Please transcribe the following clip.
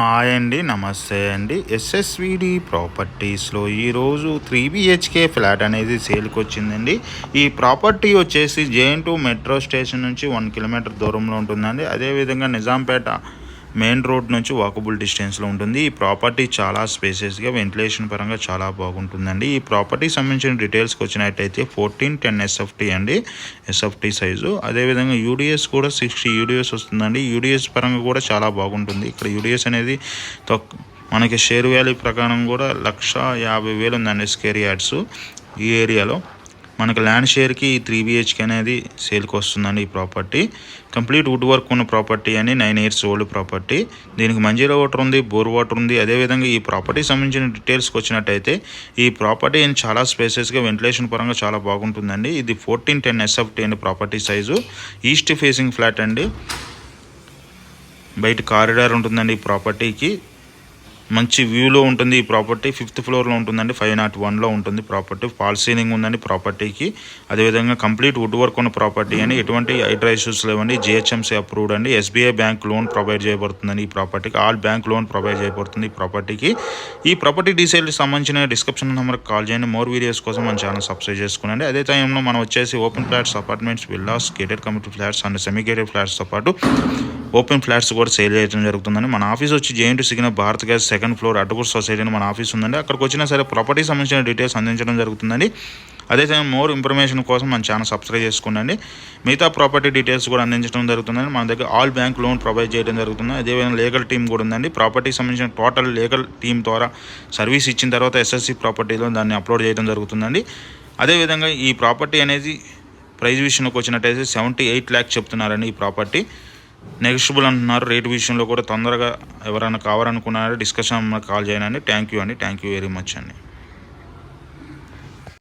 Hi అండి, నమస్తే అండి. ఎస్ఎస్విడి ప్రాపర్టీస్లో ఈరోజు 3 BHK ఫ్లాట్ అనేది సేల్కి వచ్చిందండి. ఈ ప్రాపర్టీ వచ్చేసి JN2 మెట్రో స్టేషన్ నుంచి 1 కిలోమీటర్ దూరంలో ఉంటుందండి. అదేవిధంగా నిజాంపేట మెయిన్ రోడ్ నుంచి వాకబుల్ డిస్టెన్స్లో ఉంటుంది. ఈ ప్రాపర్టీ చాలా స్పేసెస్గా వెంటిలేషన్ పరంగా చాలా బాగుంటుందండి. ఈ ప్రాపర్టీకి సంబంధించిన డీటెయిల్స్కి వచ్చినట్టయితే 1410 SFT అండి, SFT సైజు. అదేవిధంగా యూడిఎస్ కూడా 60 యూడిఎస్ వస్తుందండి. యూడిఎస్ పరంగా కూడా చాలా బాగుంటుంది. ఇక్కడ యూడిఎస్ అనేది మనకి షేర్ వాల్యూ ప్రకారం కూడా 1,50,000 ఉందండి స్క్వేర్ యార్డ్స్ ఈ ఏరియాలో. మనకు ల్యాండ్ షేర్కి 3 BHK అనేది సేల్కి వస్తుందండి. ఈ ప్రాపర్టీ కంప్లీట్ వుడ్ వర్క్ ఉన్న ప్రాపర్టీ అని 9 years ఓల్డ్ ప్రాపర్టీ. దీనికి మంజీరా వాటర్ ఉంది, బోర్ వాటర్ ఉంది. అదేవిధంగా ఈ ప్రాపర్టీకి సంబంధించిన డీటెయిల్స్కి వచ్చినట్టయితే ఈ ప్రాపర్టీ చాలా స్పేసెస్గా వెంటిలేషన్ పరంగా చాలా బాగుంటుందండి. ఇది 1410 SFT అండి property size. East facing flat అండి. బయట కారిడార్ ఉంటుందండి ఈ ప్రాపర్టీకి. మంచి వ్యూలో ఉంటుంది ఈ ప్రాపర్టీ. 5th ఫ్లోర్లో ఉంటుందండి. 501లో ఉంటుంది ప్రాపర్టీ. ఫాల్ సీలింగ్ ఉందండి ప్రాపర్టీకి. అదేవిధంగా కంప్లీట్ వుడ్ వర్క్ ఉన్న ప్రాపర్టీ అని ఎటువంటి హైడ్రా ఇష్యూస్ లేవండి. GHMC అప్రూవ్డ్ అండి. SBI బ్యాంక్ లోన్ ప్రొవైడ్ చేయబడుతుందండి ఈ ప్రాపర్టీకి. ఆల్ బ్యాంక్ లోన్ ప్రొవైడ్ చేయబడుతుంది ఈ ప్రాపర్టీకి. ఈ ప్రాపర్టీ డీటెయిల్కి సంబంధించిన డిస్క్రిప్షన్ నెంబర్కి కాల్ చేయండి. మోర్ వీడియోస్ కోసం మన ఛానల్ సబ్స్క్రైబ్ చేసుకోండి. అదే టైంలో మనం వచ్చేసి open flats, apartments, villas, gated community flats and semi gated ఫ్లాట్స్తో పాటు ఓపెన్ ఫ్లాట్స్ కూడా సేల్ చేయడం జరుగుతుందండి. మన ఆఫీస్ వచ్చి JN2 signal Bharat gas 2nd floor అడ్డగూర్ సొసైటీ అని మన ఆఫీస్ ఉందండి. అక్కడికి వచ్చినా సరే ప్రాపర్టీకి సంబంధించిన డీటెయిల్స్ అందించడం జరుగుతుందండి. అదే టైం మోర్ ఇన్ఫర్మేషన్ కోసం మన ఛానల్ సబ్స్క్రైబ్ చేసుకోండి. మిగతా ప్రాపర్టీ డీటెయిల్స్ కూడా అందించడం జరుగుతుందండి. మన దగ్గర ఆల్ బ్యాంక్ లోన్ ప్రొవైడ్ చేయడం జరుగుతుంది. అదేవిధంగా లీగల్ టీమ్ కూడా ఉందండి. ప్రాపర్టీకి సంబంధించిన టోటల్ లీగల్ టీమ్ ద్వారా సర్వీస్ ఇచ్చిన తర్వాత SSC ప్రాపర్టీలో దాన్ని అప్లోడ్ చేయడం జరుగుతుందండి. అదేవిధంగా ఈ ప్రాపర్టీ అనేది ప్రైస్ విషయంలోకి వచ్చినట్టయితే 78 lakhs చెప్తున్నారండి ఈ ప్రాపర్టీ. నెగోషియబుల్ అంటున్నారు. రేటు విషయంలో కూడా తొందరగా ఎవరైనా కావాలనుకున్నారో డిస్కషన్ కాల్ చేయండి. థ్యాంక్ యూ వెరీ మచ్ అండి.